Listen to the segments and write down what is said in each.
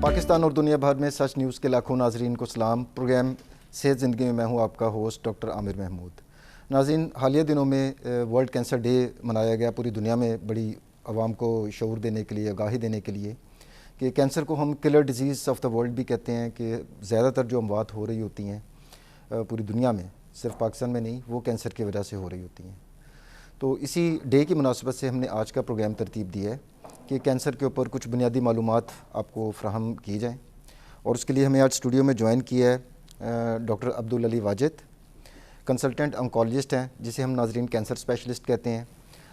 पाकिस्तान और दुनिया भर में सच न्यूज़ के लाखों नाजरीन को सलाम। प्रोग्राम सेहत ज़िंदगी में मैं हूँ आपका होस्ट डॉक्टर आमिर महमूद। नाज़रीन, हालिया दिनों में वर्ल्ड कैंसर डे मनाया गया पूरी दुनिया में, बड़ी आवाम को शऊर देने के लिए, आगाही देने के लिए कि कैंसर को हम killer disease of the world भी कहते हैं, कि ज़्यादातर जो अमवात हो रही होती हैं पूरी दुनिया में, सिर्फ पाकिस्तान में नहीं, वो कैंसर की वजह से हो रही होती हैं। तो इसी डे की मुनासिबत से हमने आज का प्रोग्राम तरतीब दिया है कि कैंसर के ऊपर कुछ बुनियादी मालूमात आपको फ्राहम की जाएँ। और उसके लिए हमें आज स्टूडियो में ज्वाइन किया है doctor Abdul Ali Wajid, consultant oncologist हैं, जिसे हम नाजरीन कैंसर स्पेशलिस्ट कहते हैं,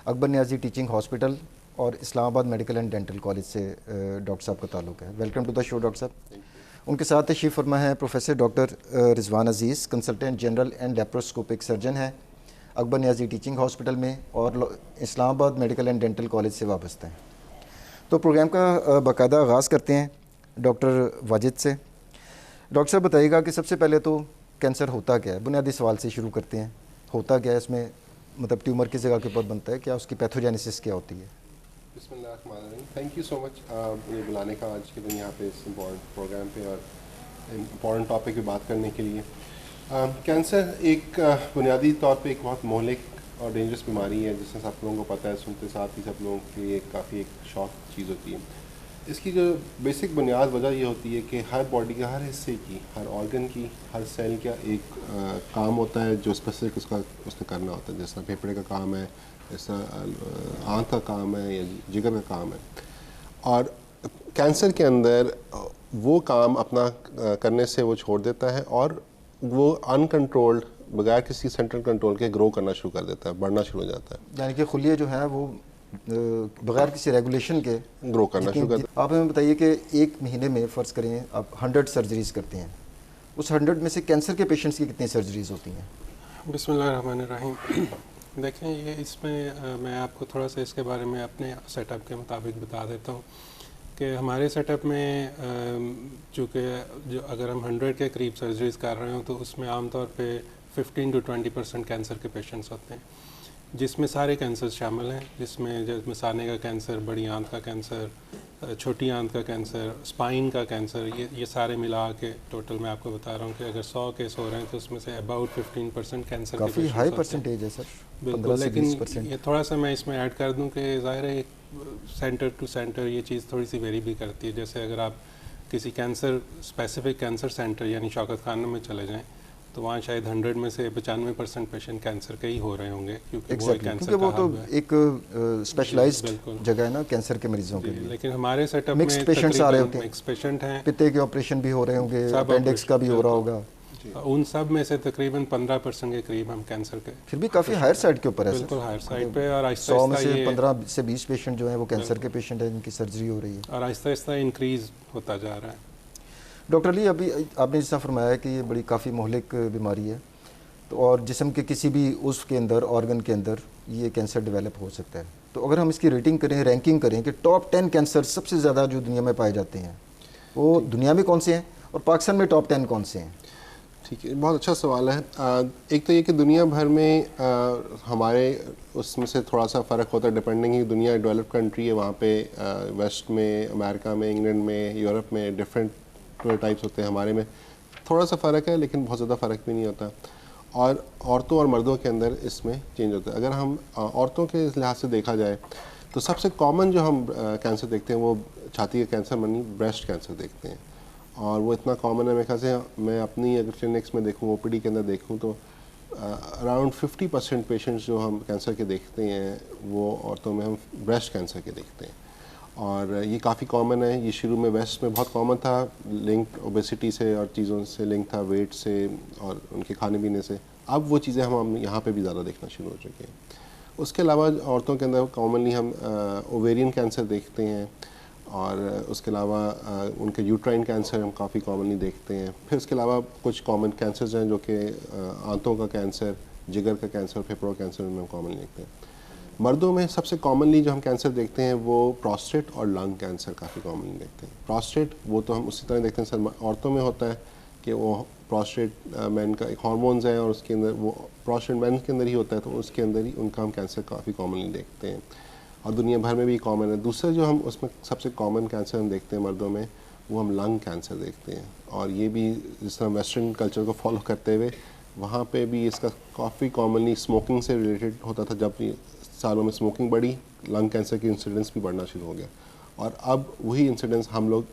अकबर नियाज़ी टीचिंग हॉस्पिटल और Islamabad medical and dental college से डॉक्टर साहब का ताल्लुक़ है। Welcome to the show doctor साहब। उनके साथ तशरीफ़ फरमा है professor doctor Rizwan Aziz, consultant general and laparoscopic surgeon है, अकबर नियाज़ी टीचिंग हॉस्पिटल में और Islamabad medical and dental college से वाबस्ता हैं। तो प्रोग्राम का बाकायदा आगाज़ करते हैं डॉक्टर वाजिद से। डॉक्टर साहब बताइएगा कि सबसे पहले तो कैंसर होता क्या है? बुनियादी सवाल से शुरू करते हैं, होता क्या है? इसमें मतलब ट्यूमर किस जगह के ऊपर बनता है, क्या उसकी पैथोजेनेसिस क्या होती है? बिस्मिल्लाहिर्रहमानिर्रहीम। थैंक यू सो मच मुझे बुलाने का आज के दिन यहाँ पे इस इम्पॉर्टेंट प्रोग्राम पे और इम्पॉर्टेंट टॉपिक पे बात करने के लिए। कैंसर एक बुनियादी तौर पे एक बहुत मोहलिक और डेंजरस बीमारी है, जिसमें सब लोगों को पता है, सुनते साथ ही सब लोगों के लिए काफ़ी एक शॉक चीज़ होती है। इसकी जो बेसिक बुनियाद वजह ये होती है कि हर बॉडी का हर हिस्से की, हर ऑर्गन की, हर सेल का एक काम होता है जो स्पेसिफिक उसने करना होता है। जैसा फेफड़े का काम है, जैसा आँख का काम है या जिगर का काम है। और कैंसर के अंदर वो काम अपना करने से वो छोड़ देता है और वो अनकंट्रोल्ड, बगैर किसी सेंट्रल कंट्रोल के ग्रो करना शुरू कर देता है, बढ़ना शुरू हो जाता है। यानी कि खुलिये जो है वो बगैर किसी रेगुलेशन के ग्रो करना शुरू करता है। आप हमें बताइए कि एक महीने में फ़र्ज़ करें आप 100 सर्जरीज़ करते हैं, उस 100 में से कैंसर के पेशेंट्स की कितनी सर्जरीज़ होती हैं? बिस्मिल्लाहिर्रहमानिर्रहीम। देखें, ये इसमें मैं आपको थोड़ा सा इसके बारे में अपने सेटअप के मुताबिक बता देता हूँ कि हमारे सेटअप में चूँकि जो अगर हम 100 के करीब सर्जरीज़ कर रहे हो तो उसमें आमतौर पे 15 to 20% कैंसर के पेशेंट्स होते हैं, जिसमें सारे कैंसर शामिल हैं, जिसमें मसाने का कैंसर, बड़ी आंत का कैंसर, छोटी आंत का कैंसर, स्पाइन का कैंसर, ये सारे मिला के टोटल मैं आपको बता रहा हूँ कि अगर 100 केस हो रहे हैं तो उसमें से अबाउट 15% कैंसर काफ़ी हाई परसेंटेज है सर। बिल्कुल, लेकिन ये थोड़ा सा मैं इसमें ऐड कर दूँ कि ज़ाहिर है सेंटर टू सेंटर ये चीज़ थोड़ी सी वेरी भी करती है। जैसे अगर आप किसी कैंसर स्पेसिफिक कैंसर सेंटर यानी शौकत खाना में चले जाएँ तो वहाँ शायद 100 में से 95% पेशेंट कैंसर के ही हो रहे होंगे, क्योंकि वो तो एक स्पेशलाइज्ड जगह है ना कैंसर के मरीजों के लिए। लेकिन हमारे सेटअप में मिक्स्ड पेशेंट्स आ रहे होते हैं, मिक्स पेशेंट हैं, पित्ते के ऑपरेशन भी हो रहे होंगे, अपेंडिक्स का भी हो रहा होगा, उन सब में से तकरीबन 15% के करीब हम कैंसर के, फिर भी काफ़ी हायर साइड के ऊपर है। बिल्कुल हायर साइड पे, और 100 में से 15 से 20 पेशेंट जो हैं वो कैंसर के पेशेंट हैं जिनकी सर्जरी हो रही है, और आहिस्ता आहिस्ता इंक्रीज़ होता जा रहा है। डॉक्टर अली, अभी आपने जैसा फरमाया कि ये बड़ी काफ़ी मोहलिक बीमारी है, तो और जिस्म के किसी भी उस्व के अंदर, ऑर्गन के अंदर ये कैंसर डेवलप हो सकता है। तो अगर हम इसकी रेटिंग करें, रैंकिंग करें कि टॉप 10 कैंसर सबसे ज़्यादा जो दुनिया में पाए जाते हैं वो दुनिया में कौन से हैं और पाकिस्तान में टॉप 10 कौन से हैं? ठीक है, बहुत अच्छा सवाल है। एक तो ये कि दुनिया भर में हमारे उसमें से थोड़ा सा फ़र्क होता है, डिपेंडिंग ही दुनिया डेवलप कंट्री है, वहाँ पे वेस्ट में, अमेरिका में, इंग्लैंड में, यूरोप में डिफरेंट टाइप्स होते हैं। हमारे में थोड़ा सा फ़र्क है लेकिन बहुत ज़्यादा फ़र्क भी नहीं होता। और औरतों और मर्दों के अंदर इसमें चेंज होता है। अगर हम औरतों के लिहाज से देखा जाए तो सबसे कॉमन जो हम कैंसर देखते हैं वो छाती का कैंसर मनी ब्रेस्ट कैंसर देखते हैं, और वो इतना कॉमन है। मेरे ख्याल से मैं अपनी अगर क्लिनिक्स में देखूँ, ओपीडी के अंदर देखूँ तो अराउंड 50% पेशेंट्स जो हम कैंसर के देखते हैं वो औरतों में हम ब्रेस्ट कैंसर के देखते हैं। और ये काफ़ी कॉमन है। ये शुरू में वेस्ट में बहुत कॉमन था, लिंक ओबेसिटी से और चीज़ों से लिंक था, वेट से और उनके खाने पीने से। अब वो चीज़ें हम यहाँ पे भी ज़्यादा देखना शुरू हो चुके हैं। उसके अलावा औरतों के अंदर कॉमनली हम ओवेरियन कैंसर देखते हैं, और उसके अलावा उनके यूट्राइन कैंसर हम काफ़ी कॉमनली देखते हैं। फिर उसके अलावा कुछ कॉमन कैंसर्स हैं जो कि आंतों का कैंसर, जिगर का कैंसर, फेफड़ों का कैंसर में हम कॉमनली देखते हैं। मर्दों में सबसे कॉमनली जो हम कैंसर देखते हैं वो प्रोस्टेट और लंग कैंसर काफ़ी कॉमनली देखते हैं। प्रोस्टेट वो तो हम उसी तरह देखते हैं सर, औरतों में होता है कि वो प्रोस्टेट मैन का एक हार्मोन्स है और उसके अंदर वो प्रोस्टेट मैन के अंदर ही होता है, तो उसके अंदर ही उनका हम कैंसर काफ़ी कॉमनली देखते हैं और दुनिया भर में भी कॉमन है। दूसरा जो हम उसमें सबसे कॉमन कैंसर हम देखते हैं मर्दों में वो हम लंग कैंसर देखते हैं। और ये भी जिस तरह वेस्टर्न कल्चर को फॉलो करते हुए वहाँ पे भी इसका काफ़ी कॉमनली स्मोकिंग से रिलेटेड होता था। जब सालों में स्मोकिंग बढ़ी, लंग कैंसर की इंसिडेंस भी बढ़ना शुरू हो गया। और अब वही इंसिडेंस हम लोग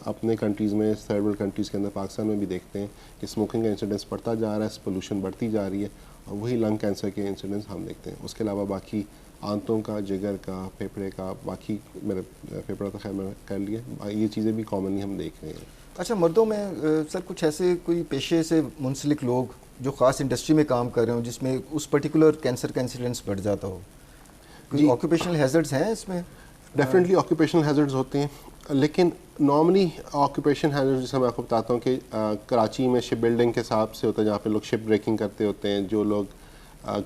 अपने कंट्रीज़ में, थर्ड वर्ल्ड कंट्रीज़ के अंदर, पाकिस्तान में भी देखते हैं कि स्मोकिंग का इंसिडेंस बढ़ता जा रहा है, पोल्यूशन बढ़ती जा रही है, और वही लंग कैंसर के इंसिडेंस हम देखते हैं। उसके अलावा बाकी आंतों का, जिगर का, फेफड़े का, बाकी मेरे फेफड़ा तो खैर मैंने कर लिया, ये चीज़ें भी कॉमनली हम देख रहे हैं। अच्छा, मर्दों में सर कुछ ऐसे कोई पेशे से मुंसलिक लोग जो ख़ास इंडस्ट्री में काम कर रहे हो जिसमें उस पर्टिकुलर कैंसर का इंसिडेंस बढ़ जाता हो, कोई ऑक्यूपेशनल हैज़र्ड्स हैं इसमें? डेफिनेटली ऑक्यूपेशनल हैज़र्ड्स होते हैं, लेकिन नॉर्मली ऑक्यूपेशन हैज़र्ड्स जैसे मैं आपको बताता हूँ कि कराची में शिप बिल्डिंग के हिसाब से होता है, जहाँ पे लोग शिप ब्रेकिंग करते होते हैं, जो लोग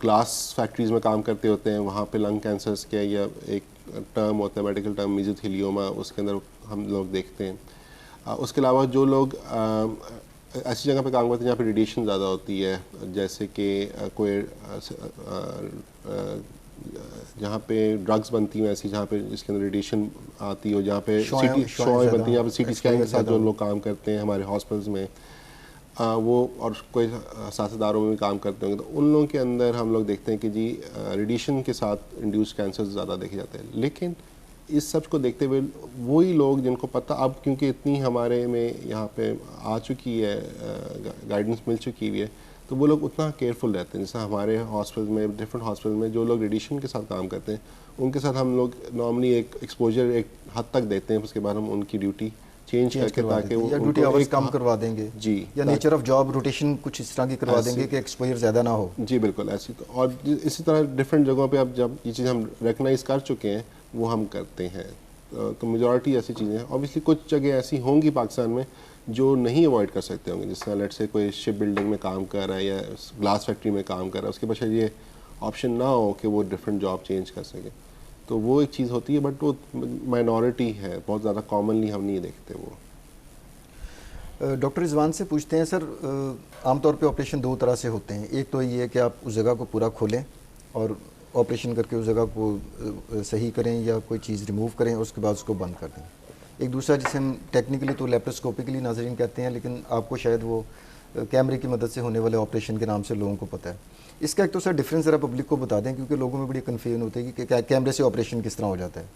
ग्लास फैक्ट्रीज़ में काम करते होते हैं, वहाँ पे लंग कैंसर्स के या एक टर्म होता है, मेडिकल टर्म मेसोथेलियोमा, उसके अंदर हम लोग देखते हैं। उसके अलावा जो लोग ऐसी जगह पे काम करते हैं जहाँ पे रेडिएशन ज़्यादा होती है, जैसे कि कोई जहाँ पे ड्रग्स बनती हैं ऐसी, जहाँ पे जिसके अंदर रेडिएशन आती हो, जहाँ पे शॉय बनती है, यहाँ पे सीटी स्कैन के साथ जो लोग काम करते हैं हमारे हॉस्पिटल्स में, वो और कोई साथीदारों में भी काम करते होंगे, तो उन लोगों के अंदर हम लोग देखते हैं कि जी रेडिएशन के साथ इंड्यूस्ड कैंसर ज़्यादा देखे जाते हैं। लेकिन इस सब को देखते हुए वही लोग जिनको पता अब, क्योंकि इतनी हमारे में यहाँ पे आ चुकी है, गाइडेंस मिल चुकी हुई है, तो वो लोग उतना केयरफुल रहते हैं। जैसे हमारे हॉस्पिटल में, डिफरेंट हॉस्पिटल में जो लोग रेडिएशन के साथ काम करते हैं, उनके साथ हम लोग नॉर्मली एक एक्सपोजर एक हद तक देते हैं, उसके बाद हम उनकी ड्यूटी चेंज करके, ताकि वो ड्यूटी आवर्स कम करवा देंगे जी, या नेचर ऑफ जॉब रोटेशन कुछ इस तरह की करवा देंगे कि एक्सपोजर ज़्यादा ना हो। जी बिल्कुल ऐसी। तो और इसी तरह डिफरेंट जगहों पे अब जब ये चीज़ हम रिकगनाइज कर चुके हैं, वो हम करते हैं। तो मेजॉरिटी ऐसी चीज़ें हैं। ऑब्वियसली कुछ जगह ऐसी होंगी पाकिस्तान में जो नहीं अवॉइड कर सकते होंगे, जिस तरह लेट से कोई शिप बिल्डिंग में काम कर रहा है या ग्लास फैक्ट्री में काम कर रहा है, उसके पास ये ऑप्शन ना हो कि वो डिफरेंट जॉब चेंज कर सके, तो वो एक चीज़ होती है, बट वो माइनॉरिटी है, बहुत ज़्यादा कॉमनली हम नहीं देखते वो। डॉक्टर रिजवान से पूछते हैं, सर आमतौर पे ऑपरेशन दो तरह से होते हैं। एक तो ये है कि आप उस जगह को पूरा खोलें और ऑपरेशन करके उस जगह को सही करें या कोई चीज़ रिमूव करें और उसके बाद उसको बंद कर दें। एक दूसरा जिसे हम टेक्निकली तो लेप्रोस्कोपिकली नाज़रीन कहते हैं, लेकिन आपको शायद वो कैमरे की मदद से होने वाले ऑपरेशन के नाम से लोगों को पता है। इसका एक तो सर डिफरेंस ज़रा पब्लिक को बता दें, क्योंकि लोगों में बड़ी कन्फ्यूजन होती है कि कैमरे से ऑपरेशन किस तरह हो जाता है,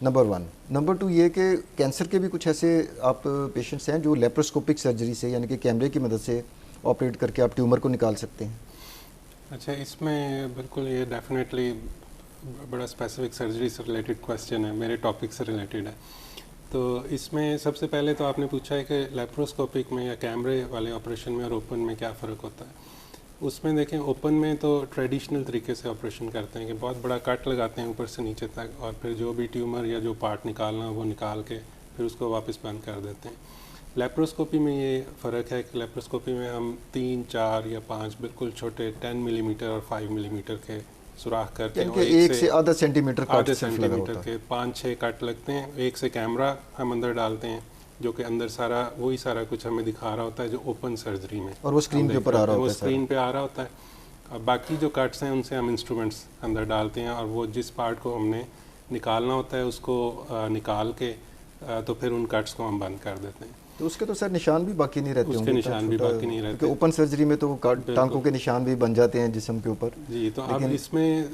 नंबर 1। नंबर 2 ये कि कैंसर के भी कुछ ऐसे आप पेशेंट्स हैं जो लेप्रोस्कोपिक सर्जरी से, यानी कि कैमरे की मदद से ऑपरेट करके आप ट्यूमर को निकाल सकते हैं। अच्छा, इसमें बिल्कुल ये डेफिनेटली बड़ा स्पेसिफिक सर्जरी से रिलेटेड क्वेश्चन है, मेरे टॉपिक से रिलेटेड है। तो इसमें सबसे पहले तो आपने पूछा है कि लेप्रोस्कोपिक में या कैमरे वाले ऑपरेशन में और ओपन में क्या फ़र्क होता है। उसमें देखें, ओपन में तो ट्रेडिशनल तरीके से ऑपरेशन करते हैं कि बहुत बड़ा कट लगाते हैं ऊपर से नीचे तक, और फिर जो भी ट्यूमर या जो पार्ट निकालना वो निकाल के फिर उसको वापस बंद कर देते हैं। लेप्रोस्कोपी में ये फ़र्क है कि लेप्रोस्कोपी में हम 3, 4 या 5 बिल्कुल छोटे 10 मिलीमीटर और 5 मिलीमीटर के सुराख करके एक से आधा सेंटीमीटर के 5-6 कट लगते हैं। एक से कैमरा हम अंदर डालते हैं जो कि अंदर सारा वही सारा कुछ हमें दिखा रहा होता है जो ओपन सर्जरी में, और वो स्क्रीन के ऊपर आ रहा होता है, वो स्क्रीन पे आ रहा होता है। अब बाकी जो कट्स हैं उनसे हम इंस्ट्रूमेंट्स अंदर डालते हैं, और वो जिस पार्ट को हमने निकालना होता है उसको निकाल के तो फिर उन कट्स को हम बंद कर देते हैं। तो उसके तो सर निशान भी बाकी नहीं रहते, उसके निशान भी बाकी नहीं रहते। ओपन सर्जरी में तो टांकों के निशान भी बन जाते हैं जिस्म के ऊपर। जी, तो अब इसमें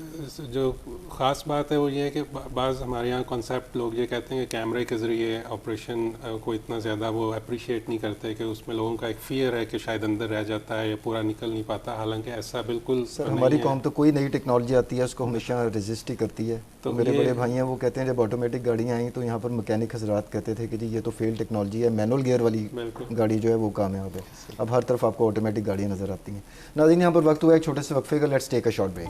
जो ख़ास बात है वो ये है कि बाज़ हमारे यहाँ कॉन्सेप्ट लोग ये कहते हैं कि कैमरे के ज़रिए ऑपरेशन को इतना ज़्यादा वो अप्रिशिएट नहीं करते, कि उसमें लोगों का एक फ़ियर है कि शायद अंदर रह जाता है या पूरा निकल नहीं पाता। हालांकि ऐसा बिल्कुल सर हमारी कौम तो कोई नई टेक्नोलॉजी आती है उसको हमेशा रेजिस्ट ही करती है। तो मेरे बड़े भाई हैं वो कहते हैं जब ऑटोमेटिक गाड़ियाँ आई तो यहाँ पर मैकेनिक हजरात कहते थे कि जी ये तो फेल टेक्नोलॉजी है, मैनुअल गियर वाली गाड़ी जो है वो कामयाब है। अब हर तरफ आपको ऑटोमेटिक गाड़ियाँ नज़र आती हैं। नाज़रीन, यहाँ पर वक्त हुआ एक छोटे से वक्फे का, let's take a short break.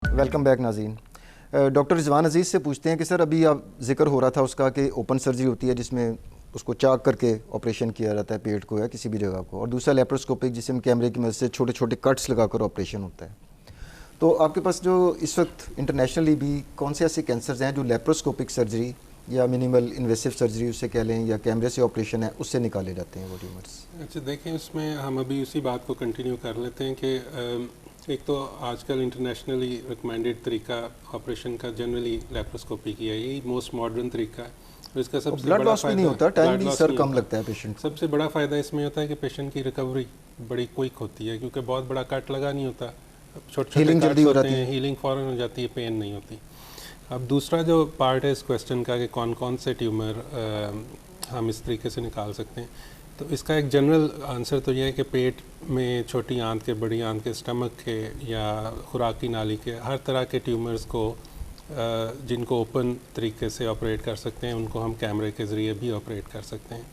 Welcome back नाज़रीन। डॉक्टर रिजवान अजीज़ से पूछते हैं कि सर अभी आप जिक्र हो रहा था उसका कि ओपन सर्जरी होती है जिसमें उसको चाक करके ऑपरेशन किया जाता है पेट को या किसी भी जगह को, और दूसरा लेप्रोस्कोपिक जिसे हम कैमरे की मदद से छोटे छोटे कट्स लगाकर ऑपरेशन होता है। तो आपके पास जो इस वक्त इंटरनेशनली भी कौन से ऐसे कैंसर्स हैं जो लेप्रोस्कोपिक सर्जरी या मिनिमल इन्वेसिव सर्जरी उससे कह लें या कैमरे से ऑपरेशन है उससे निकाले जाते हैं वो ट्यूमर्स? अच्छा, देखें उसमें हम अभी उसी बात को कंटिन्यू कर लेते हैं कि एक तो आजकल इंटरनेशनली रिकमेंडेड तरीका ऑपरेशन का जनरली लेप्रोस्कोपी की है, यही मोस्ट मॉडर्न तरीका है। और इसका सबसे ब्लड बड़ा लॉस भी नहीं होता, टाइम भी सर कम लगता है पेशेंट। सबसे बड़ा फ़ायदा इसमें होता है कि पेशेंट की रिकवरी बड़ी क्विक होती है, क्योंकि बहुत बड़ा कट लगा नहीं होता, छोटे हीलिंग जल्दी हो जाती है, हीलिंग फ़ौरन हो जाती है, पेन नहीं होती। अब दूसरा जो पार्ट है इस क्वेश्चन का कि कौन कौन से ट्यूमर हम इस तरीके से निकाल सकते हैं, तो इसका एक जनरल आंसर तो यह है कि पेट में छोटी आंत के, बड़ी आंत के, स्टमक के या खुराकी नाली के हर तरह के ट्यूमर्स को जिनको ओपन तरीके से ऑपरेट कर सकते हैं उनको हम कैमरे के ज़रिए भी ऑपरेट कर सकते हैं।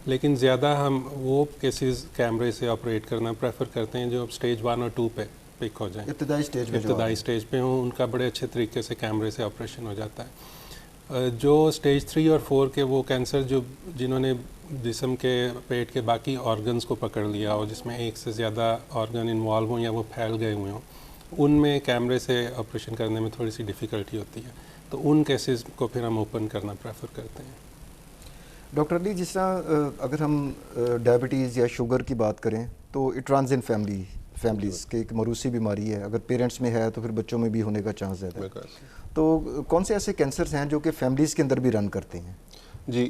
लेकिन ज़्यादा हम वो केसेस कैमरे से ऑपरेट करना प्रेफर करते हैं जो स्टेज 1 और 2 पे पिक हो जाए, इब्तदाई स्टेज पे हों, उनका बड़े अच्छे तरीके से कैमरे से ऑपरेशन हो जाता है। जो स्टेज 3 और 4 के वो कैंसर जिन्होंने जिस्म के पेट के बाकी ऑर्गन्स को पकड़ लिया हो, जिसमें एक से ज़्यादा ऑर्गन इन्वॉल्व हों या वो फैल गए हुए हों, उनमें कैमरे से ऑपरेशन करने में थोड़ी सी डिफ़िकल्टी होती है, तो उन केसेस को फिर हम ओपन करना प्रेफर करते हैं। डॉक्टर अली, जिस तरह अगर हम डायबिटीज़ या शुगर की बात करें तो इट रन्स इन फैमिलीज़ के एक मरूसी बीमारी है, अगर पेरेंट्स में है तो फिर बच्चों में भी होने का चांस ज़्यादा है। तो कौन से ऐसे कैंसर्स हैं जो कि फैमिलीज़ के अंदर भी रन करते हैं? जी,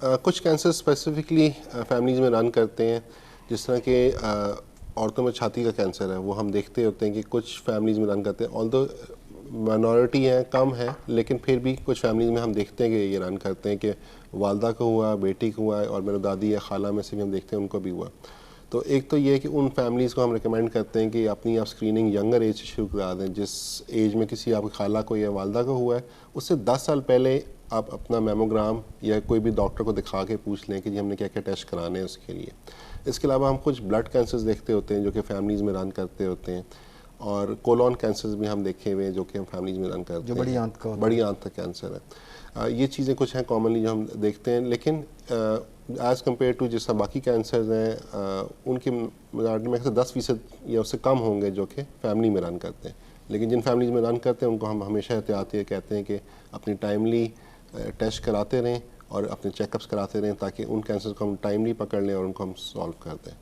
कुछ कैंसर स्पेसिफिकली फैमिलीज़ में रन करते हैं, जिस तरह के औरतों में छाती का कैंसर है, वो हम देखते होते हैं कि कुछ फैमिलीज़ में रन करते हैं। ऑल्दो माइनॉरिटी है, कम है, लेकिन फिर भी कुछ फैमिलीज़ में हम देखते हैं कि ये रन करते हैं कि वालदा को हुआ, बेटी को हुआ, और मेरे दादी या खाला में से भी हम देखते हैं उनको भी हुआ। तो एक तो ये है कि उन फैमिलीज़ को हम रिकमेंड करते हैं कि अपनी आप स्क्रीनिंग यंगर एज से शुरू करा दें। जिस एज में किसी आपकी खाला को या वालदा को हुआ है, उससे 10 साल पहले आप अपना मेमोग्राम या कोई भी डॉक्टर को दिखा के पूछ लें कि जी हमने क्या क्या टेस्ट कराने हैं उसके लिए। इसके अलावा हम कुछ ब्लड कैंसर्स देखते होते हैं जो कि फैमिलीज़ में रन करते होते हैं, और कोलोन कैंसर्स भी हम देखे हुए हैं जो कि हम फैमिलीज़ में रन करते हैं, जो बड़ी आंत का कैंसर है। ये चीज़ें कुछ हैं कॉमनली जो हम देखते हैं, लेकिन एज़ कम्पेयर टू जैसा बाकी कैंसर्स हैं उनकी मेजॉरिटी में से 10% या उससे कम होंगे जो कि फैमिली में रन करते हैं। लेकिन जिन फैमिलीज़ में रन करते हैं उनको हम हमेशा एहतियाती कहते हैं कि अपनी टाइमली टेस्ट कराते रहें और अपने चेकअप्स कराते रहें, ताकि उन कैंसर को हम टाइमली पकड़ लें और उनको हम सॉल्व कर दें।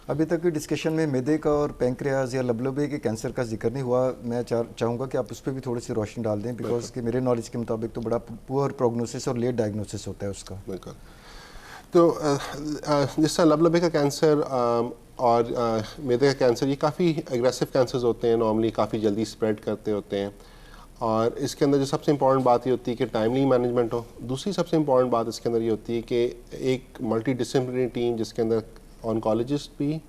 अभी तक की डिस्कशन में मैदे का और पैंक्रियाज या लबलबे के कैंसर का जिक्र नहीं हुआ, मैं चाहूँगा कि आप उस पर भी थोड़ी सी रोशनी डाल दें, बिकॉज कि मेरे नॉलेज के मुताबिक तो बड़ा पुअर प्रोग्नोसिस और लेट डायग्नोसिस होता है उसका। बिल्कुल। तो जिस तरह लबलबे का कैंसर और मैदे का कैंसर, ये काफ़ी एग्रेसिव कैंसर्स होते हैं, नॉर्मली काफ़ी जल्दी स्प्रेड करते होते हैं, और इसके अंदर जो सबसे इम्पॉर्टेंट बात ये होती है कि टाइमली मैनेजमेंट हो। दूसरी सबसे इम्पॉर्टेंट बात इसके अंदर ये होती है कि एक मल्टी डिसिप्लिनरी टीम जिसके अंदर ऑन्कोलॉजिस्ट भी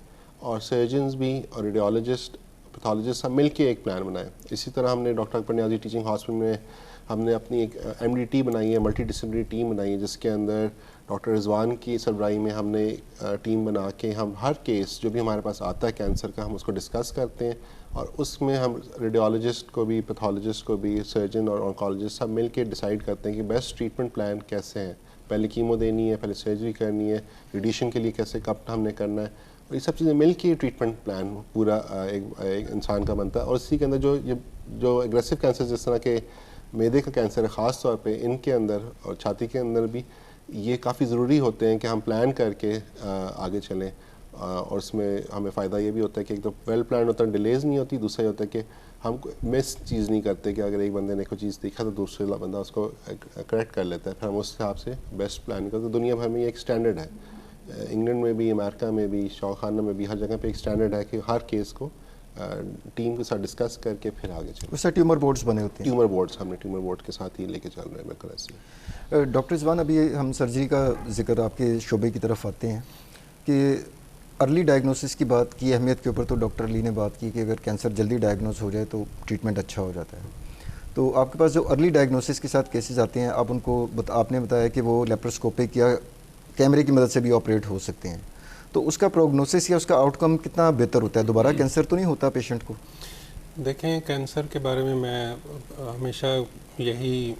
और सर्जन्स भी और रेडियोलॉजिस्ट, पैथोलॉजिस्ट सब मिल के एक प्लान बनाए। इसी तरह हमने doctor Akbar Niazi teaching hospital में हमने अपनी एक MDT बनाई है, मल्टी डिसिप्लिनरी टीम बनाई है, जिसके अंदर डॉक्टर रिजवान की सरबराही में हमने टीम बना के हम हर केस जो भी हमारे पास आता है कैंसर का, हम उसको डिस्कस करते हैं, और उसमें हम रेडियोलॉजिस्ट को भी, पैथोलॉजिस्ट को भी, सर्जन और ऑन्कोलॉजिस्ट सब मिल के डिसाइड करते हैं कि बेस्ट ट्रीटमेंट प्लान कैसे हैं, पहले कीमो देनी है, पहले सर्जरी करनी है, रेडिएशन के लिए कैसे कब हमने करना है, और ये सब चीज़ें मिल के ट्रीटमेंट प्लान पूरा एक इंसान का बनता है। और इसी के अंदर जो एग्रेसिव कैंसर जिस तरह के मैदे का कैंसर है ख़ास तौर पे, इनके अंदर और छाती के अंदर भी ये काफ़ी ज़रूरी होते हैं कि हम प्लान करके आगे चलें, और उसमें हमें फ़ायदा ये भी होता है कि एक तो वेल प्लान होता है, डिलेज नहीं होती, दूसरा ये होता है कि हम मिस चीज़ नहीं करते कि अगर एक बंदे ने कोई चीज़ देखा तो दूसरे बंदा उसको करेक्ट कर लेता है, फिर हम उस हिसाब से बेस्ट प्लान करते हैं। दुनिया भर में ये एक स्टैंडर्ड है, इंग्लैंड में भी, अमेरिका में भी, शौखाना में भी, हर जगह पे एक स्टैंडर्ड है कि हर केस को टीम के साथ डिस्कस करके फिर आगे चलें। उससे ट्यूमर बोर्ड्स बने होते हैं। ट्यूमर बोर्ड्स, हमने ट्यूमर बोर्ड के साथ ही लेके चल रहे हैं। बिल्कुल ऐसे। डॉक्टर रिजवान, अभी हम सर्जरी का जिक्र आपके शोबे की तरफ आते हैं कि अर्ली डायग्नोसिस की बात की अहमियत के ऊपर तो डॉक्टर अली ने बात की कि अगर कैंसर जल्दी डायग्नोस हो जाए तो ट्रीटमेंट अच्छा हो जाता है। तो आपके पास जो अर्ली डायग्नोसिस के साथ केसेस आते हैं, आप उनको आपने बताया कि वो लेप्रोस्कोपिक या कैमरे की मदद से भी ऑपरेट हो सकते हैं, तो उसका प्रोग्नोसिस या उसका आउटकम कितना बेहतर होता है? दोबारा कैंसर तो नहीं होता पेशेंट को? देखें, कैंसर के बारे में मैं हमेशा यही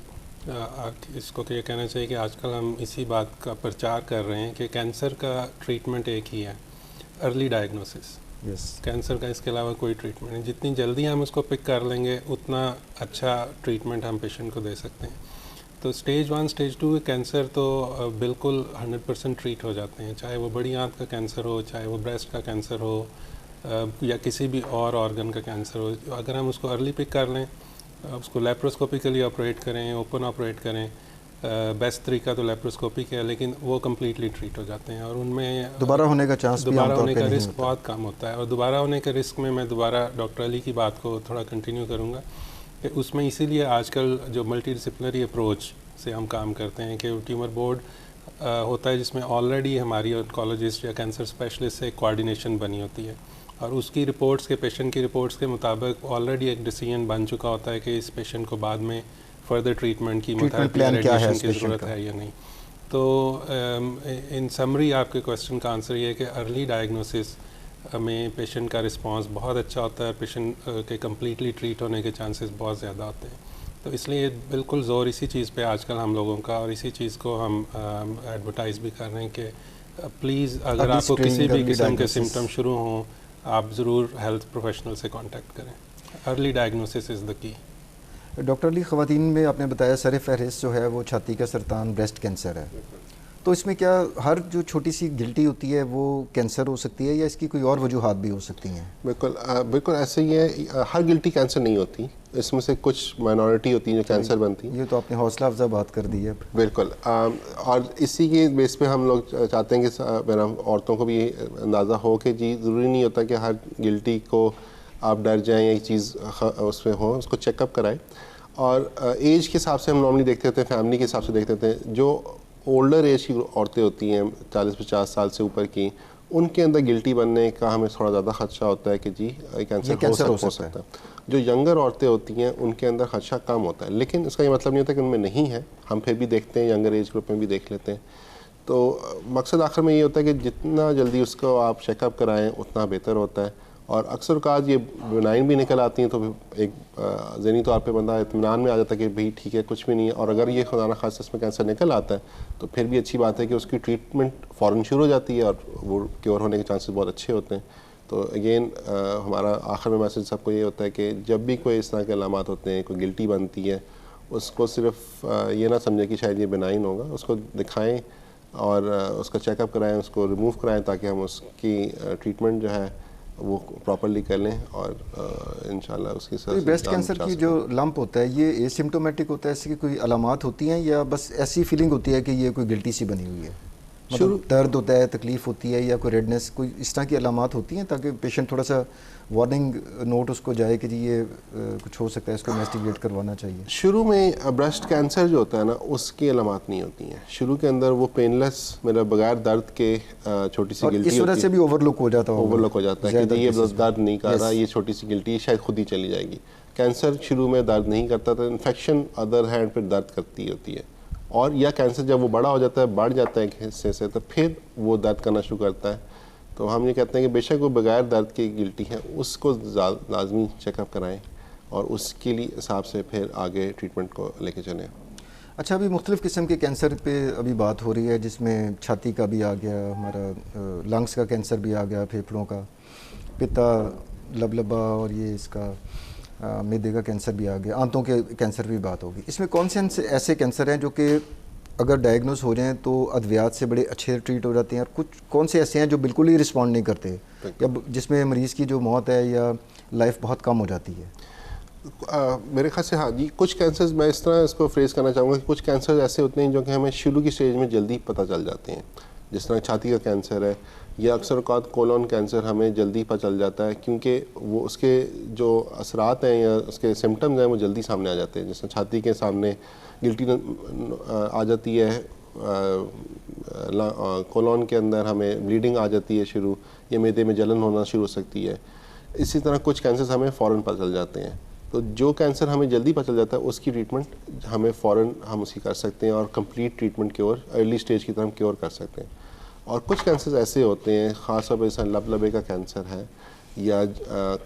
इसको तो ये कहना चाहिए कि आजकल हम इसी बात का प्रचार कर रहे हैं कि कैंसर का ट्रीटमेंट एक ही है, अर्ली डायग्नोसिस। कैंसर का इसके अलावा कोई ट्रीटमेंट नहीं। जितनी जल्दी हम उसको पिक कर लेंगे उतना अच्छा ट्रीटमेंट हम पेशेंट को दे सकते हैं। तो स्टेज 1 स्टेज 2 कैंसर तो बिल्कुल 100% ट्रीट हो जाते हैं, चाहे वो बड़ी आंत का कैंसर हो, चाहे वो ब्रेस्ट का कैंसर हो, या किसी भी और ऑर्गन का कैंसर हो। अगर हम उसको अर्ली पिक कर लें, उसको लेप्रोस्कोपिकली ऑपरेट करें, ओपन ऑपरेट करें, बेस्ट तरीका तो लेप्रोस्कोपिक है, लेकिन वो कम्प्लीटली ट्रीट हो जाते हैं और उनमें दोबारा होने का चांस दोबारा होने का रिस्क बहुत कम होता है। और दोबारा होने के रिस्क में मैं दोबारा डॉक्टर अली की बात को थोड़ा कंटिन्यू करूँगा कि उसमें इसीलिए आजकल जो मल्टी डिसिप्लिनरी अप्रोच से हम काम करते हैं कि ट्यूमर बोर्ड होता है जिसमें ऑलरेडी हमारी ऑन्कोलॉजिस्ट या कैंसर स्पेशलिस्ट से कोऑर्डिनेशन बनी होती है और उसकी रिपोर्ट्स के, पेशेंट की रिपोर्ट्स के मुताबिक ऑलरेडी एक डिसीजन बन चुका होता है कि इस पेशेंट को बाद में फर्दर ट्रीटमेंट की रेडिएशन की ज़रूरत है या नहीं। तो इन समरी आपके क्वेश्चन का आंसर ये है कि अर्ली डायग्नोसिस में पेशेंट का रिस्पांस बहुत अच्छा होता है, पेशेंट के कम्प्लीटली ट्रीट होने के चांसेस बहुत ज़्यादा होते हैं। तो इसलिए बिल्कुल ज़ोर इसी चीज़ पे आजकल हम लोगों का, और इसी चीज़ को हम एडवर्टाइज़ भी कर रहे हैं कि प्लीज़ अगर आपको किसी भी किस्म के सिम्टम शुरू हों, आप ज़रूर हेल्थ प्रोफेशनल से कांटेक्ट करें। Early diagnosis is the key. Doctor Ali, ख़वातीन में आपने बताया सर फहरिस्त जो है वो छाती का सरतान, ब्रेस्ट कैंसर है, तो इसमें क्या हर जो छोटी सी गिल्टी होती है वो कैंसर हो सकती है या इसकी कोई और वजूहात भी हो सकती हैं? बिल्कुल ऐसे ही है। हर गिल्टी कैंसर नहीं होती, इसमें से कुछ माइनॉरिटी होती है जो कैंसर बनती है। ये तो आपने हौसला अफजा बात कर दी है। बिल्कुल, और इसी के बेस पे हम लोग चाहते हैं कि मेरा औरतों को भी अंदाज़ा हो कि जी ज़रूरी नहीं होता कि हर गिल्टी को आप डर जाएं या एक चीज़ उसमें हो, उसको चेकअप कराएं। और एज के हिसाब से हम नॉर्मली देखते होते हैं, फैमिली के हिसाब से देखते होते हैं, जो ओल्डर एज की औरतें होती हैं 40-50 साल से ऊपर की, उनके अंदर गिल्टी बनने का हमें थोड़ा ज़्यादा खदशा होता है कि जी कैंसर हो सकता है। जो यंगर औरतें होती हैं उनके अंदर खदशा कम होता है, लेकिन इसका ये मतलब नहीं होता कि उनमें नहीं है। हम फिर भी देखते हैं, यंगर एज ग्रुप में भी देख लेते हैं। तो मकसद आखिर में ये होता है कि जितना जल्दी उसको आप चेकअप कराएँ उतना बेहतर होता है। और अक्सर काज ये बिनाइन भी निकल आती हैं तो एक ज़हनी तौर पे बंदा इत्मीनान में आ जाता है कि भाई ठीक है, कुछ भी नहीं है। और अगर ये खुदा न खास्ता इसमें कैंसर निकल आता है तो फिर भी अच्छी बात है कि उसकी ट्रीटमेंट फ़ौरन शुरू हो जाती है और वो क्योर होने के चांसेस बहुत अच्छे होते हैं। तो अगेन हमारा आखिर में मैसेज सबको ये होता है कि जब भी कोई इस तरह के अलामात होते हैं, कोई गिल्टी बनती है, उसको सिर्फ ये ना समझे कि शायद ये बिनाइन होगा, उसको दिखाएँ और उसका चेकअप कराएँ, उसको रिमूव कराएँ ताकि हम उसकी ट्रीटमेंट जो है वो प्रॉपर्ली कर लें और इंशाल्लाह उसकी तो ब्रेस्ट कैंसर की जो लंप होता है ये एसिम्प्टोमेटिक होता है, इसकी कोई अलामात होती हैं या बस ऐसी फीलिंग होती है कि ये कोई गिल्टी सी बनी हुई है? मतलब दर्द होता है, तकलीफ होती है या कोई रेडनेस, कोई इस तरह की अलामात होती हैं ताकि पेशेंट थोड़ा सा वार्निंग नोट उसको जाए कि जी ये कुछ हो सकता है, इसको इन्वेस्टिगेट करवाना चाहिए? शुरू में ब्रेस्ट कैंसर जो होता है ना, उसकी अलामात नहीं होती हैं। शुरू के अंदर वो पेनलेस, मेरा बगैर दर्द के छोटी सी गिल्टी इस वजह से भी ओवरलुक हो जाता है कि ये दर्द नहीं कर रहा, ये छोटी सी गिल्टी शायद खुद ही चली जाएगी। कैंसर शुरू में दर्द नहीं करता था, इन्फेक्शन अदर हैंड पर दर्द करती होती है। और या कैंसर जब वो बड़ा हो जाता है, बढ़ जाता है एक हिस्से से, तो फिर वो दर्द करना शुरू करता है। तो हम ये कहते हैं कि बेशक वो बगैर दर्द की गिल्टी है, उसको लाजमी चेकअप कराएं और उसके लिए हिसाब से फिर आगे ट्रीटमेंट को लेके चलें। अच्छा, अभी मुख्तलिफ़ किस्म के कैंसर पे अभी बात हो रही है, जिसमें छाती का भी आ गया, हमारा लंग्स का कैंसर भी आ गया, फेफड़ों का, पित्ता, लबलबा और ये इसका मैदे का कैंसर भी आ गया, आंतों के कैंसर भी बात होगी। इसमें कौन से ऐसे कैंसर हैं जो कि अगर डायग्नोस हो जाएं तो अद्वियात से बड़े अच्छे ट्रीट हो जाते हैं, और कुछ कौन से ऐसे हैं जो बिल्कुल ही रिस्पॉन्ड नहीं करते या जिसमें मरीज़ की जो मौत है या लाइफ बहुत कम हो जाती है? मेरे ख्याल से हाँ जी, कुछ कैंसर मैं इस तरह इसको फ्रेज करना चाहूँगा कि कुछ कैंसर ऐसे होते हैं जो कि हमें शुरू की स्टेज में जल्दी पता चल जाते हैं। जिस तरह छाती का कैंसर है या अक्सर औक़ात कोलोन कैंसर हमें जल्दी पता चल जाता है, क्योंकि वो उसके जो असरात हैं या उसके सिम्टम्स हैं वो जल्दी सामने आ जाते हैं। जैसे छाती के सामने गिल्टी आ जाती है, कोलोन के अंदर हमें ब्लीडिंग आ जाती है शुरू, या मैदे में जलन होना शुरू हो सकती है। इसी तरह कुछ कैंसर हमें फ़ौरन पता चल जाते हैं। तो जो कैंसर हमें जल्दी पता चल जाता है उसकी ट्रीटमेंट हमें फ़ौरन हम उसकी कर सकते हैं और कंप्लीट ट्रीटमेंट की ओर, अर्ली स्टेज की तरह हम क्योर कर सकते हैं। और कुछ कैंसर ऐसे होते हैं, ख़ास तौर पर जैसे लबलबे का कैंसर है या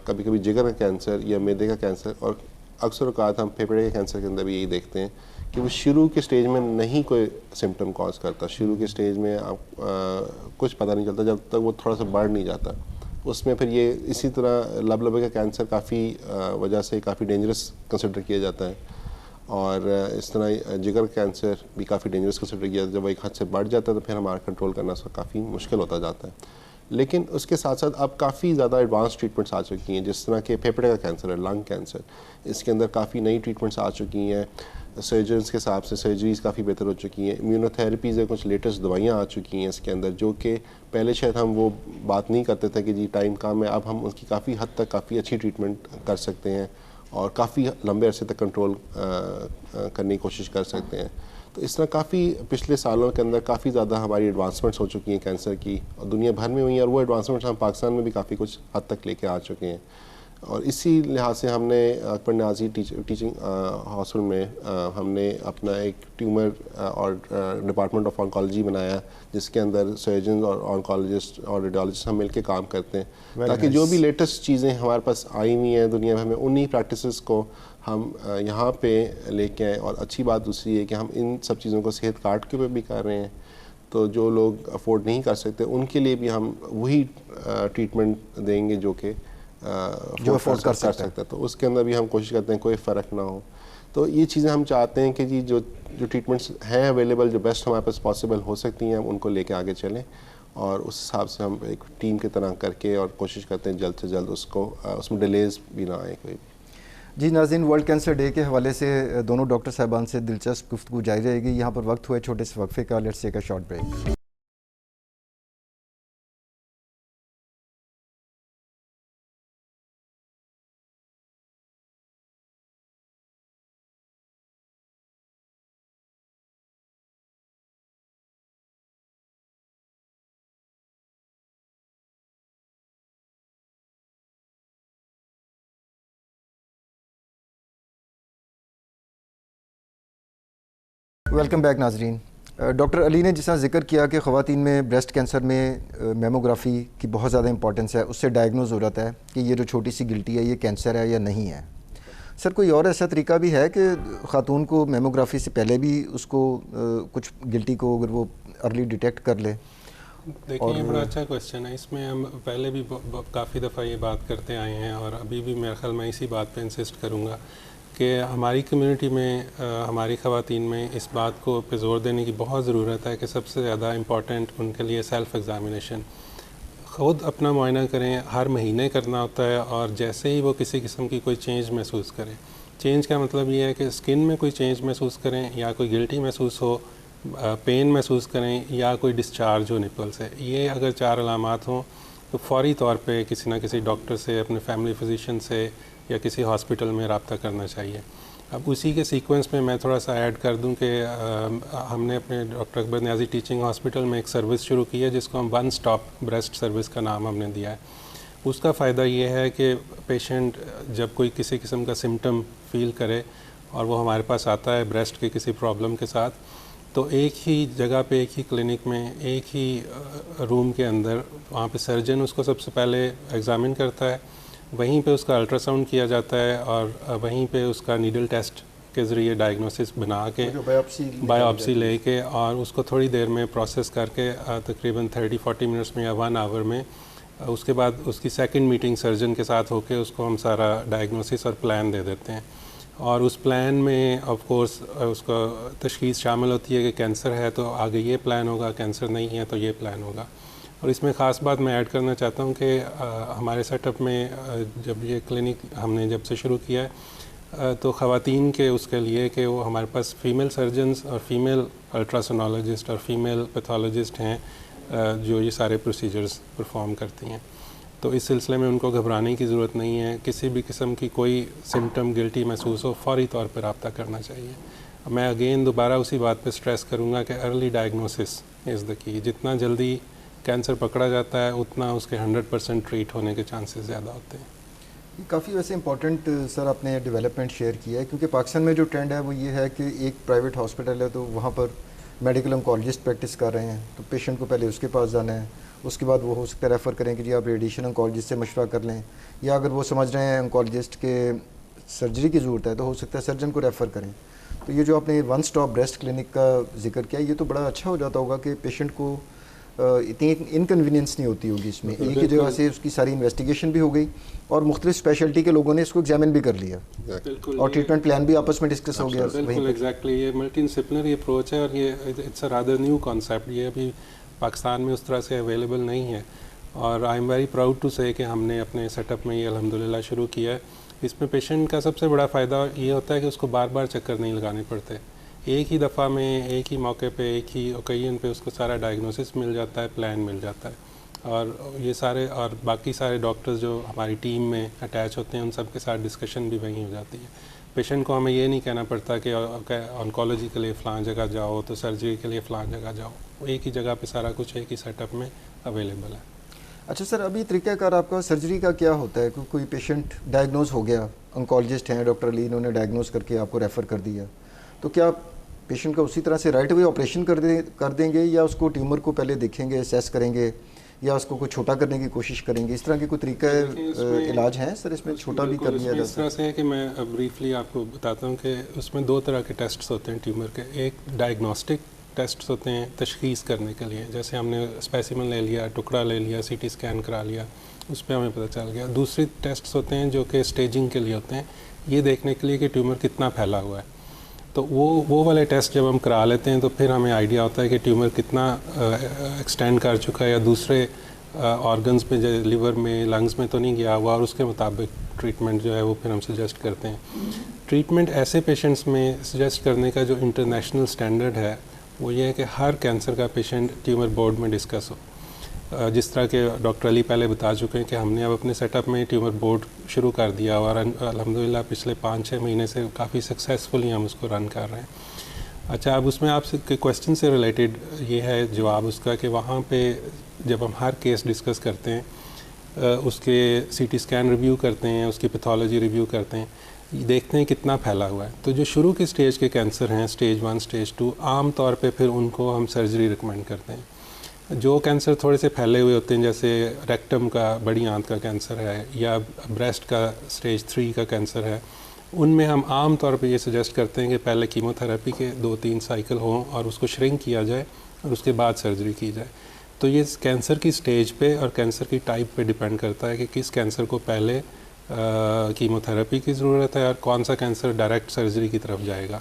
कभी कभी जिगर का कैंसर या मैदे का कैंसर, और अक्सर औक़ात हम फेफड़े के कैंसर के अंदर भी यही देखते हैं कि वो शुरू के स्टेज में नहीं कोई सिम्टम कॉज करता। शुरू के स्टेज में आप कुछ पता नहीं चलता जब तक वो थोड़ा सा बढ़ नहीं जाता। उसमें फिर ये इसी तरह लबलबे का कैंसर काफ़ी वजह से काफ़ी डेंजरस कंसिडर किया जाता है, और इस तरह जिगर कैंसर भी काफ़ी डेंजरस कंसिडर किया जाता है। जब एक हद से बढ़ जाता है तो फिर हमारा कंट्रोल करना काफ़ी मुश्किल होता जाता है। लेकिन उसके साथ साथ अब काफ़ी ज़्यादा एडवांस ट्रीटमेंट्स आ चुकी हैं, जिस तरह के फेफड़े का कैंसर है, लंग कैंसर, इसके अंदर काफ़ी नई ट्रीटमेंट्स आ चुकी हैं। सर्जन्स के हिसाब से सर्जरीज़ काफ़ी बेहतर हो चुकी हैं। इम्यूनोथेरेपीज़ है, कुछ लेटेस्ट दवाइयाँ आ चुकी हैं इसके अंदर, जो कि पहले शायद हम वो बात नहीं करते थे कि जी टाइम कम है। अब हम उसकी काफ़ी हद तक काफ़ी अच्छी ट्रीटमेंट कर सकते हैं और काफ़ी लंबे अरसे तक कंट्रोल करने की कोशिश कर सकते हैं। तो इस तरह काफ़ी पिछले सालों के अंदर काफ़ी ज़्यादा हमारी एडवांसमेंट्स हो चुकी हैं कैंसर की, और दुनिया भर में हुई हैं, और वो एडवांसमेंट्स हम पाकिस्तान में भी काफ़ी कुछ हद तक लेके आ चुके हैं। और इसी लिहाज से हमने अकबर नियाज़ी टीचिंग हॉस्पिटल में हमने अपना एक ट्यूमर और डिपार्टमेंट ऑफ ऑन्कोलॉजी बनाया, जिसके अंदर सर्जन और ऑन्कोलॉजिस्ट और रेडियोलॉजिस्ट हम मिलकर काम करते हैं, ताकि जो भी लेटेस्ट चीज़ें हमारे पास आई हुई हैं दुनिया भर में, उन्हीं प्रैक्टिसेस को हम यहाँ पे लेके आए। और अच्छी बात दूसरी है कि हम इन सब चीज़ों को सेहत कार्ड के ऊपर भी कर रहे हैं, तो जो लोग अफोर्ड नहीं कर सकते उनके लिए भी हम वही ट्रीटमेंट देंगे जो कि जो अफोर्ड कर सकते हैं। तो उसके अंदर भी हम कोशिश करते हैं कोई फ़र्क ना हो। तो ये चीज़ें हम चाहते हैं कि जी जो ट्रीटमेंट्स हैं अवेलेबल, जो बेस्ट हमारे पास पॉसिबल हो सकती हैं, हम उनको लेके आगे चलें, और उस हिसाब से हम एक टीम की तरह करके और कोशिश करते हैं जल्द से जल्द उसको उसमें डिलेज भी ना आए कोई। जी नाज़रीन, वर्ल्ड कैंसर डे के हवाले से दोनों डॉक्टर साहबान से दिलचस्प गुफ्तगू जारी रहेगी। यहाँ पर वक्त हुए छोटे से वक्फे का, let's take a short break. Welcome back नाजरीन। डॉक्टर अली ने जिस तरह जिक्र किया कि ख़वातीन में ब्रेस्ट कैंसर में मेमोग्राफी की बहुत ज़्यादा इंपॉर्टेंस है, उससे डायग्नोज हो जाता है कि ये जो छोटी सी गिल्टी है ये कैंसर है या नहीं है। सर कोई और ऐसा तरीका भी है कि ख़ातून को मेमोग्राफी से पहले भी उसको कुछ गिल्टी को अगर वो अर्ली डिटेक्ट कर ले? देखिए ये बड़ा अच्छा क्वेश्चन है। इसमें हम पहले भी काफ़ी दफ़ा ये बात करते आए हैं, और अभी भी मेरे ख्याल मैं इसी बात पे इंसिस्ट करूँगा कि हमारी कम्युनिटी में हमारी ख़वातीन में इस बात को पे ज़ोर देने की बहुत ज़रूरत है कि सबसे ज़्यादा इम्पॉर्टेंट उनके लिए सेल्फ़ एग्ज़ामिनेशन, ख़ुद अपना मुआयना करें, हर महीने करना होता है। और जैसे ही वो किसी किस्म की कोई चेंज महसूस करें, चेंज का मतलब ये है कि स्किन में कोई चेंज महसूस करें, या कोई गिल्टी महसूस हो, पेन महसूस करें, या कोई डिस्चार्ज हो निपल से, ये अगर 4 अलामात हों तो फ़ौरी तौर पे किसी न किसी डॉक्टर से, अपने फैमिली फिजिशियन से या किसी हॉस्पिटल में रब्ता करना चाहिए। अब उसी के सीक्वेंस में मैं थोड़ा सा ऐड कर दूं कि हमने अपने doctor Akbar Niazi teaching hospital में एक सर्विस शुरू की है, जिसको हम वन स्टॉप ब्रेस्ट सर्विस का नाम हमने दिया है। उसका फ़ायदा ये है कि पेशेंट जब कोई किसी किस्म का सिम्टम फील करे और वो हमारे पास आता है ब्रेस्ट के किसी प्रॉब्लम के साथ, तो एक ही जगह पे, एक ही क्लिनिक में, एक ही रूम के अंदर, वहाँ पे सर्जन उसको सबसे पहले एग्ज़ामिन करता है, वहीं पे उसका अल्ट्रासाउंड किया जाता है, और वहीं पे उसका नीडल टेस्ट के ज़रिए डायग्नोसिस बना के, बायोप्सी लेके, और उसको थोड़ी देर में प्रोसेस करके तकरीबन 30-40 मिनट्स में या 1 आवर में, उसके बाद उसकी सेकंड मीटिंग सर्जन के साथ होके उसको हम सारा डायग्नोसिस और प्लान दे देते हैं। और उस प्लान में ऑफ कोर्स उसका तशख़ीस शामिल होती है कि कैंसर है तो आगे ये प्लान होगा, कैंसर नहीं है तो ये प्लान होगा। और इसमें ख़ास बात मैं ऐड करना चाहता हूँ कि हमारे सेटअप में जब ये क्लिनिक हमने जब से शुरू किया है तो ख़वातीन के उसके लिए कि वो हमारे पास फ़ीमेल सर्जन्स और फीमेल अल्ट्रासोनोलॉजिस्ट और फीमेल पैथोलॉजिस्ट हैं जो ये सारे प्रोसीजर्स परफॉर्म करती हैं। तो इस सिलसिले में उनको घबराने की ज़रूरत नहीं है। किसी भी किस्म की कोई सिम्टम गिल्टी महसूस हो, फ़ौरी तौर पर रब्ता करना चाहिए। मैं अगेन दोबारा उसी बात पे स्ट्रेस करूँगा कि early diagnosis is the key. जितना जल्दी कैंसर पकड़ा जाता है उतना उसके 100% ट्रीट होने के चांसेस ज़्यादा होते हैं। काफ़ी वैसे इंपॉर्टेंट सर आपने डेवलपमेंट शेयर किया है, क्योंकि पाकिस्तान में जो ट्रेंड है वो ये है कि एक प्राइवेट हॉस्पिटल है तो वहाँ पर मेडिकल ऑन्कोलॉजिस्ट प्रैक्टिस कर रहे हैं, तो पेशेंट को पहले उसके पास जाना है, उसके बाद वो हो सकता है रेफ़र करें कि जी आप रेडिएशन ऑन्कोलॉजिस्ट से मशवरा कर लें, या अगर वो समझ रहे हैं ऑन्कोलॉजिस्ट के सर्जरी की ज़रूरत है तो हो सकता है सर्जन को रेफ़र करें। तो ये जो आपने वन स्टॉप ब्रेस्ट क्लिनिक का जिक्र किया, ये तो बड़ा अच्छा हो जाता होगा कि पेशेंट को इतनी इनकन्वीनियंस नहीं होती होगी इसमें, एक ही जगह से उसकी सारी इन्वेस्टिगेशन भी हो गई और मुख्तलिफ स्पेशलिटी के लोगों ने इसको एग्जामिन भी कर लिया और ट्रीटमेंट प्लान भी आपस में डिस्कस हो गया। बिल्कुल एग्जैक्टली, ये मल्टी डिसिप्लिनरी अप्रोच है और ये it's a rather new concept, ये अभी पाकिस्तान में उस तरह से अवेलेबल नहीं है और I am very proud to say कि हमने अपने सेटअप में ये अल्हम्दुलिल्लाह शुरू किया है। इसमें पेशेंट का सबसे बड़ा फ़ायदा ये होता है कि उसको बार बार चक्कर नहीं लगाने पड़ते, एक ही दफ़ा में एक ही मौके पे एक ही ओकेजन पे उसको सारा डायग्नोसिस मिल जाता है, प्लान मिल जाता है और ये सारे और बाकी सारे डॉक्टर्स जो हमारी टीम में अटैच होते हैं उन सब के साथ डिस्कशन भी वहीं हो जाती है। पेशेंट को हमें ये नहीं कहना पड़ता कि ऑन्कोलॉजी के लिए फ़लाँ जगह जाओ तो सर्जरी के लिए फ़लाँ जगह जाओ, एक ही जगह पे सारा कुछ एक ही सेटअप में अवेलेबल है। अच्छा सर, अभी तरीक़ाकार आपका सर्जरी का क्या होता है? कोई पेशेंट डायग्नोज हो गया, ऑन्कोलॉजिस्ट हैं डॉक्टर अली, इन्होंने डायग्नोज करके आपको रेफ़र कर दिया, तो क्या पेशेंट का उसी तरह से राइट वे ऑपरेशन कर देंगे या उसको ट्यूमर को पहले देखेंगे, असेस करेंगे या उसको कोई छोटा करने की कोशिश करेंगे? इस तरह की कोई तरीका इलाज है सर इसमें, छोटा भी कर लिया जाता है? इस तरह से है कि मैं ब्रीफली आपको बताता हूँ कि उसमें दो तरह के टेस्ट्स होते हैं ट्यूमर के। एक डायग्नोस्टिक टेस्ट्स होते हैं तशख़ीस करने के लिए, जैसे हमने स्पेसिमन ले लिया, टुकड़ा ले लिया, सीटी स्कैन करा लिया, उस पर हमें पता चल गया। दूसरे टेस्ट्स होते हैं जो कि स्टेजिंग के लिए होते हैं, ये देखने के लिए कि ट्यूमर कितना फैला हुआ है। तो वो वाले टेस्ट जब हम करा लेते हैं तो फिर हमें आइडिया होता है कि ट्यूमर कितना एक्सटेंड कर चुका है या दूसरे ऑर्गन्स में, जैसे लिवर में, लंग्स में तो नहीं गया हुआ, और उसके मुताबिक ट्रीटमेंट जो है वो फिर हम सजेस्ट करते हैं। ट्रीटमेंट ऐसे पेशेंट्स में सजेस्ट करने का जो इंटरनेशनल स्टैंडर्ड है वो ये है कि हर कैंसर का पेशेंट ट्यूमर बोर्ड में डिस्कस हो। जिस तरह के डॉक्टर अली पहले बता चुके हैं कि हमने अब अपने सेटअप में ट्यूमर बोर्ड शुरू कर दिया और अल्हम्दुलिल्लाह पिछले 5-6 महीने से काफ़ी सक्सेसफुली हम उसको रन कर रहे हैं। अच्छा, अब उसमें आपसे क्वेश्चन से रिलेटेड ये है जवाब उसका कि वहाँ पे जब हम हर केस डिस्कस करते हैं, उसके सीटी स्कैन रिव्यू करते हैं, उसकी पैथोलॉजी रिव्यू करते हैं, देखते हैं कितना फैला हुआ है। तो जो शुरू के स्टेज के कैंसर हैं, स्टेज 1, स्टेज 2, आम तौर पे फिर उनको हम सर्जरी रिकमेंड करते हैं। जो कैंसर थोड़े से फैले हुए होते हैं, जैसे रेक्टम का, बड़ी आंत का कैंसर है या ब्रेस्ट का स्टेज 3 का कैंसर है, उनमें हम आम तौर पे ये सजेस्ट करते हैं कि पहले कीमोथेरेपी के 2-3 साइकिल हों और उसको श्रिंक किया जाए और उसके बाद सर्जरी की जाए। तो ये कैंसर की स्टेज पे और कैंसर की टाइप पे डिपेंड करता है कि किस कैंसर को पहले कीमोथेरेपी की ज़रूरत है और कौन सा कैंसर डायरेक्ट सर्जरी की तरफ जाएगा।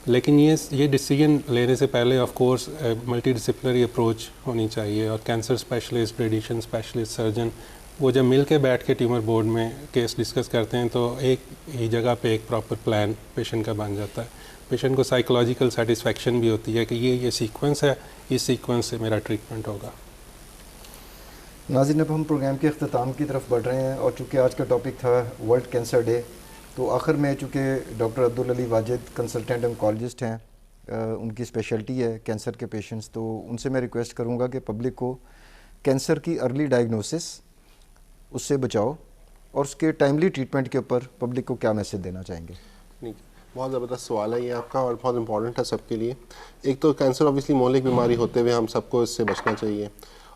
लेकिन ये डिसीजन लेने से पहले of course multi disciplinary approach होनी चाहिए और cancer specialist, radiation specialist, surgeon, वो जब मिल के बैठ के ट्यूमर बोर्ड में केस डिस्कस करते हैं तो एक ही जगह पे एक प्रॉपर प्लान पेशेंट का बन जाता है। पेशेंट को साइकोलॉजिकल सेटिस्फेक्शन भी होती है कि ये सीक्वेंस है, इस सीक्वेंस से मेरा ट्रीटमेंट होगा। नाज़रीन, अब हम प्रोग्राम के अख्ताम की तरफ बढ़ रहे हैं और चूँकि आज का टॉपिक था वर्ल्ड कैंसर डे, तो आखिर में चूँकि doctor Abdul Ali Wajid consultant oncologist हैं, उनकी स्पेशलिटी है कैंसर के पेशेंट्स, तो उनसे मैं रिक्वेस्ट करूँगा कि पब्लिक को कैंसर की अर्ली डायग्नोसिस, उससे बचाओ और उसके टाइमली ट्रीटमेंट के ऊपर पब्लिक को क्या मैसेज देना चाहेंगे? नहीं, बहुत ज़बरदस्त सवाल है ये आपका और बहुत इंपॉर्टेंट है सबके लिए। एक तो कैंसर ऑब्वियसली मौलिक बीमारी होते हुए हम सबको इससे बचना चाहिए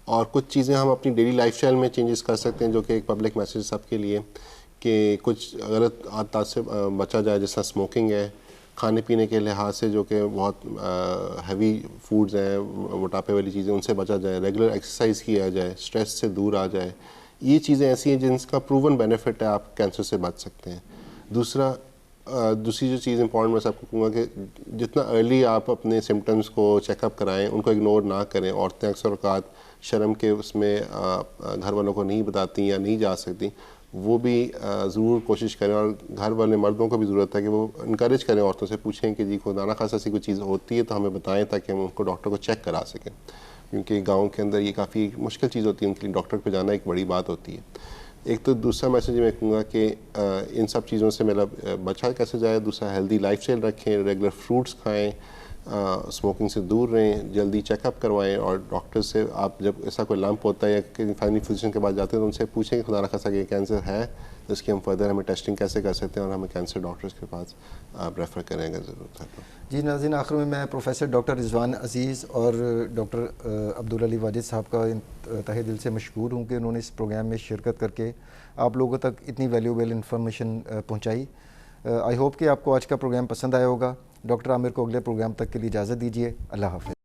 और कुछ चीज़ें हम अपनी डेली लाइफस्टाइल में चेंजेस कर सकते हैं, जो कि एक पब्लिक मैसेज सबके लिए कि कुछ गलत आदत से बचा जाए, जैसा स्मोकिंग है, खाने पीने के लिहाज से जो कि बहुत हैवी फूड्स हैं, मोटापे वाली चीज़ें, उनसे बचा जाए, रेगुलर एक्सरसाइज किया जाए, स्ट्रेस से दूर आ जाए। ये चीज़ें ऐसी हैं जिनका प्रूवन बेनिफिट है, आप कैंसर से बच सकते हैं। दूसरी जो चीज़ इंपॉर्टेंट मैं सबको कहूँगा कि जितना अर्ली आप अपने सिम्टम्स को चेकअप कराएं, उनको इग्नोर ना करें। औरतें अक्सर औक़ात शर्म के उसमें घर वालों को नहीं बताती या नहीं जा सकती, वो भी ज़रूर कोशिश करें और घर वाले मर्दों को भी ज़रूरत है कि वो इनकरेज करें, औरतों से पूछें कि जी खुदा ना खासा ऐसी कोई चीज़ होती है तो हमें बताएं ताकि हम उनको डॉक्टर को चेक करा सकें, क्योंकि गांव के अंदर ये काफ़ी मुश्किल चीज़ होती है, उनके लिए डॉक्टर पे जाना एक बड़ी बात होती है। एक तो दूसरा मैसेज मैं कहूँगा कि इन सब चीज़ों से मेरा बचा कैसे जाए। दूसरा, हेल्दी लाइफस्टाइल रखें, रेगुलर फ्रूट्स खाएँ, स्मोकिंग से दूर रहें, जल्दी चेकअप करवाएं और डॉक्टर से आप जब ऐसा कोई लंप होता है या फैमिली फिजिशियन के पास जाते हैं तो उनसे पूछें कि खुदा न खासा कि कैंसर है तो इसकी हम फर्दर हमें टेस्टिंग कैसे कर सकते हैं और हमें कैंसर डॉक्टर्स के पास रेफ़र करेंगे ज़रूरत है तो। जी नाज़रीन, आखिर में मैं प्रोफेसर डॉक्टर रिजवान अजीज़ और डॉक्टर अब्दुल अली वाजिद साहब का तहे दिल से मशकूर हूँ कि उन्होंने इस प्रोग्राम में शिरकत करके आप लोगों तक इतनी वैल्यूएबल इंफॉर्मेशन पहुँचाई। आई होप कि आपको आज का प्रोग्राम पसंद आया होगा। डॉक्टर आमिर को अगले प्रोग्राम तक के लिए इजाज़त दीजिए। अल्लाह हाफ़िज़।